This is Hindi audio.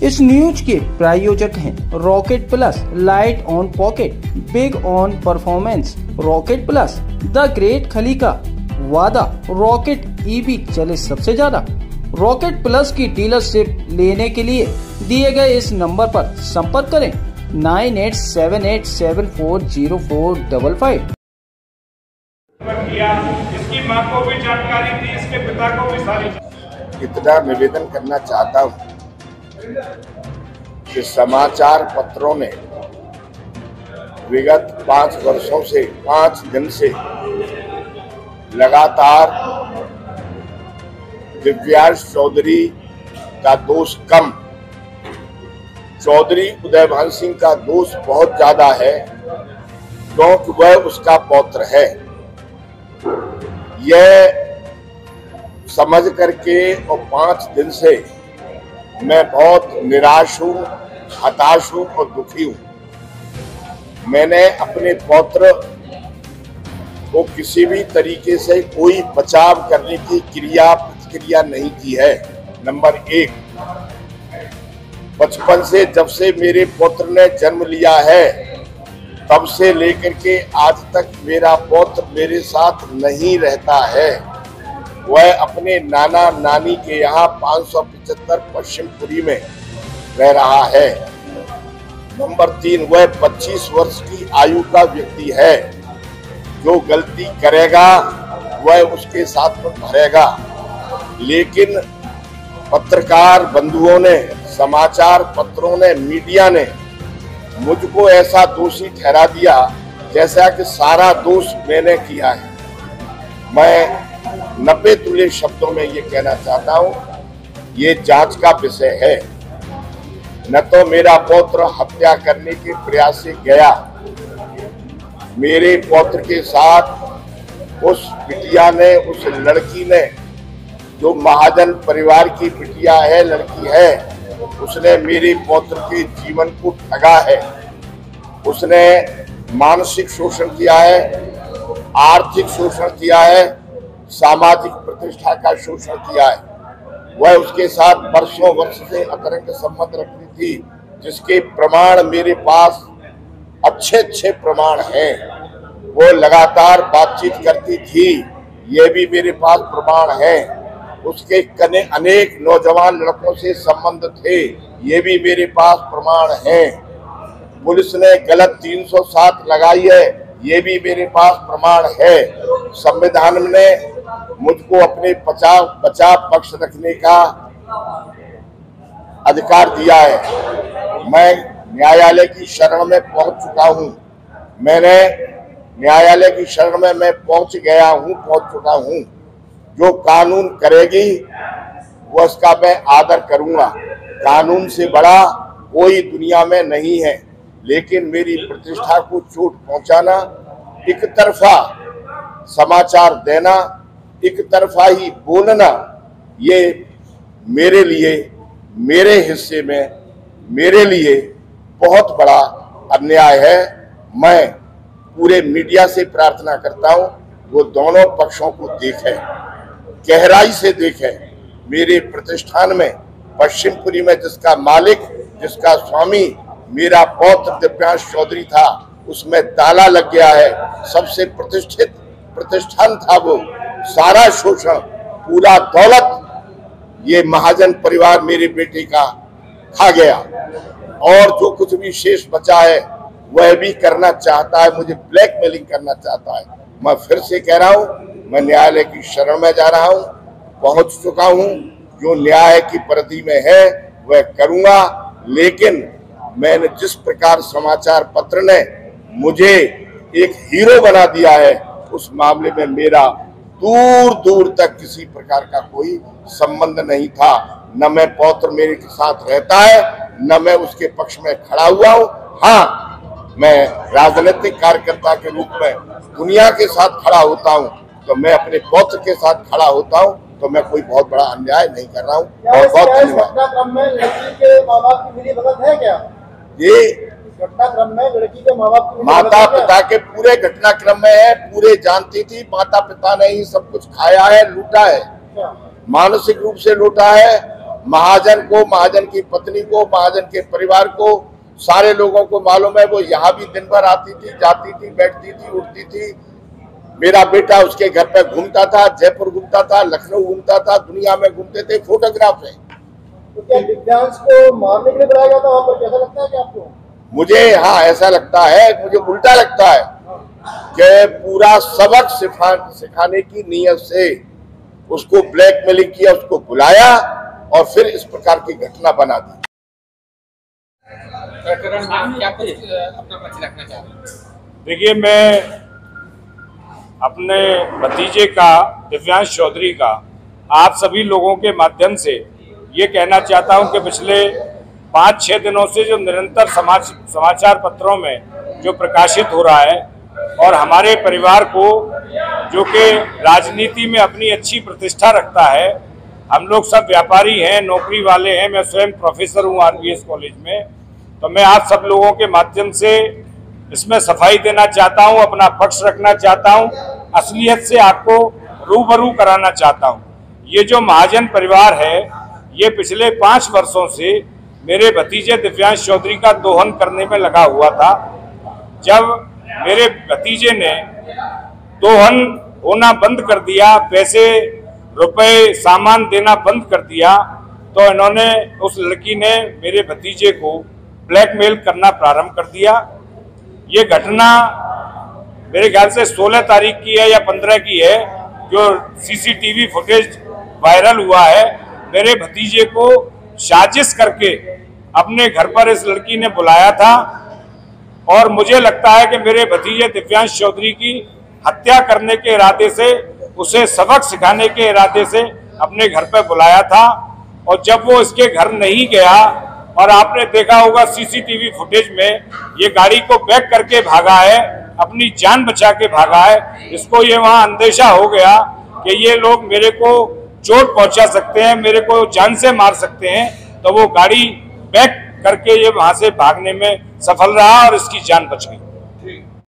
इस न्यूज के प्रायोजक हैं rocket plus, light on pocket, big on performance. Rocket plus, the great खली का वादा, रॉकेट ईवी चले सबसे ज्यादा। रॉकेट प्लस की डीलरशिप लेने के लिए दिए गए इस नंबर पर संपर्क करें 9878740455। इसकी मां को भी जानकारी थी, इसके पिता को भी सारी। इतना निवेदन करना चाहता हूं कि समाचार पत्रों ने विगत 5 वर्षों से 5 दिन से लगातार दिव्यांश चौधरी का दोष कम, चौधरी उदयभान सिंह का दोष बहुत ज्यादा है क्योंकि वह उसका पौत्र है। यह समझ करके और 5 दिन से मैं बहुत निराश हूं, हताश हूं और दुखी हूं। मैंने अपने पौत्र को किसी भी तरीके से कोई बचाव करने की प्रतिक्रिया नहीं की है। नंबर 1, बचपन से जब से मेरे पुत्र ने जन्म लिया है तब से लेकर के आज तक मेरा पौत्र मेरे साथ नहीं रहता है। वह अपने नाना नानी के यहाँ 575 पश्चिमपुरी में रह रहा है। नंबर 3, वह 25 वर्ष की आयु का व्यक्ति है। जो गलती करेगा वह उसके साथ में भरेगा। लेकिन पत्रकार बंधुओं ने, समाचार पत्रों ने, मीडिया ने मुझको ऐसा दोषी ठहरा दिया जैसा कि सारा दोष मैंने किया है। मैं 90 तुल्य शब्दों में ये कहना चाहता हूं, ये जांच का विषय है। न तो मेरा पौत्र हत्या करने के प्रयास से गया, मेरे पौत्र के साथ उस बिटिया ने, उस लड़की ने, जो महाजन परिवार की बिटिया है, लड़की है, उसने मेरे पौत्र के जीवन को ठगा है। उसने मानसिक शोषण किया है, आर्थिक शोषण किया है, सामाजिक प्रतिष्ठा का शोषण किया है। वह उसके साथ वर्षों वर्ष से अंतरंग संबंध रखती थी, जिसके प्रमाण मेरे पास अच्छे प्रमाण हैं। वो लगातार बातचीत करती थी, ये भी मेरे पास प्रमाण है। उसके कने अनेक नौजवान लड़कों से संबंध थे, ये भी मेरे पास प्रमाण है। पुलिस ने गलत 307 लगाई है, ये भी मेरे पास प्रमाण है। संविधान ने मुझको अपने बचाव पक्ष रखने का अधिकार दिया है। मैं न्यायालय की शरण में पहुंच चुका हूं। मैंने न्यायालय की शरण में मैं पहुंच चुका हूं। जो कानून करेगी वो उसका मैं आदर करूंगा। कानून से बड़ा कोई दुनिया में नहीं है। लेकिन मेरी प्रतिष्ठा को चोट पहुंचाना, एक तरफा समाचार देना, एक तरफा ही बोलना, ये मेरे लिए, मेरे हिस्से में, मेरे लिए बहुत बड़ा अन्याय है। मैं पूरे मीडिया से प्रार्थना करता हूं वो दोनों पक्षों को देखे, गहराई से देखे। मेरे प्रतिष्ठान में पश्चिमपुरी में जिसका मालिक, जिसका स्वामी मेरा पौत्र दिव्यांश चौधरी था, उसमें ताला लग गया है। सबसे प्रतिष्ठित प्रतिष्ठान था वो। सारा शोषण, पूरा दौलत ये महाजन परिवार मेरे बेटे का खा गया। और जो कुछ भी शेष बचा है वह भी करना चाहता है, मुझे ब्लैकमेलिंग करना चाहता है। मैं फिर से कह रहा हूं, मैं न्यायालय की शरण में जा रहा हूं, पहुंच चुका हूं। जो न्याय की परिधि में है वह करूंगा। लेकिन मैंने जिस प्रकार समाचार पत्र ने मुझे एक हीरो बना दिया है, उस मामले में मेरा दूर तक किसी प्रकार का कोई संबंध नहीं था। न मैं पौत्र मेरे के साथ रहता है, न मैं उसके पक्ष में खड़ा हुआ हूं। हाँ, मैं राजनीतिक कार्यकर्ता के रूप में दुनिया के साथ खड़ा होता हूं, तो मैं अपने पौत्र के साथ खड़ा होता हूं, तो मैं कोई बहुत बड़ा अन्याय नहीं कर रहा हूं। बहुत घटनाक्रम में लड़की के माँ बाप की मिलीभगत है क्या? ये घटनाक्रम में लड़की के माँ बाप की माता पिता के पूरे घटनाक्रम में है। पूरे जानती थी, माता पिता ने ही सब कुछ खाया है, लूटा है, मानसिक रूप से लूटा है, महाजन को, महाजन की पत्नी को, महाजन के परिवार को, सारे लोगों को मालूम है। वो यहाँ भी दिन भर आती थी, जाती थी, बैठती थी, उठती थी। मेरा बेटा उसके घर पे घूमता था, जयपुर घूमता था, लखनऊ घूमता था, दुनिया में घूमते थे। फोटोग्राफ है। तो क्या दिव्यांश को मारने के लिए बुलाया गया था वहाँ पर? कैसा लगता है कि आपको? मुझे हाँ ऐसा लगता है, मुझे उल्टा लगता है कि पूरा सबक सिखाने की नीयत से उसको ब्लैकमेलिंग किया, उसको बुलाया और फिर इस प्रकार की घटना बना दी। देखिए, मैं अपने भतीजे का, दिव्यांश चौधरी का, आप सभी लोगों के माध्यम से ये कहना चाहता हूं कि पिछले 5-6 दिनों से जो निरंतर समाचार पत्रों में जो प्रकाशित हो रहा है और हमारे परिवार को, जो कि राजनीति में अपनी अच्छी प्रतिष्ठा रखता है, हम लोग सब व्यापारी हैं, नौकरी वाले हैं, मैं स्वयं प्रोफेसर हूं आरबीएस कॉलेज में, तो मैं आप सब लोगों के माध्यम से इसमें सफाई देना चाहता हूं, अपना पक्ष रखना चाहता हूं, असलियत से आपको रूबरू कराना चाहता हूं। ये जो महाजन परिवार है, ये पिछले 5 वर्षों से मेरे भतीजे दिव्यांश चौधरी का दोहन करने में लगा हुआ था। जब मेरे भतीजे ने दोहन होना बंद कर दिया, पैसे रुपए सामान देना बंद कर दिया, तो इन्होंने, उस लड़की ने मेरे भतीजे को ब्लैकमेल करना प्रारंभ कर दिया। ये घटना मेरे ख्याल से 16 तारीख की है या 15 की है, जो सीसीटीवी फुटेज वायरल हुआ है। मेरे भतीजे को साजिश करके अपने घर पर इस लड़की ने बुलाया था और मुझे लगता है कि मेरे भतीजे दिव्यांश चौधरी की हत्या करने के इरादे से, उसे सबक सिखाने के इरादे से अपने घर पर बुलाया था। और जब वो इसके घर नहीं गया, और आपने देखा होगा सीसीटीवी फुटेज में, ये गाड़ी को बैक करके भागा है, अपनी जान बचा के भागा है। इसको ये वहां अंदेशा हो गया कि ये लोग मेरे को चोट पहुंचा सकते हैं, मेरे को जान से मार सकते हैं, तो वो गाड़ी बैक करके ये वहां से भागने में सफल रहा और इसकी जान बच गई।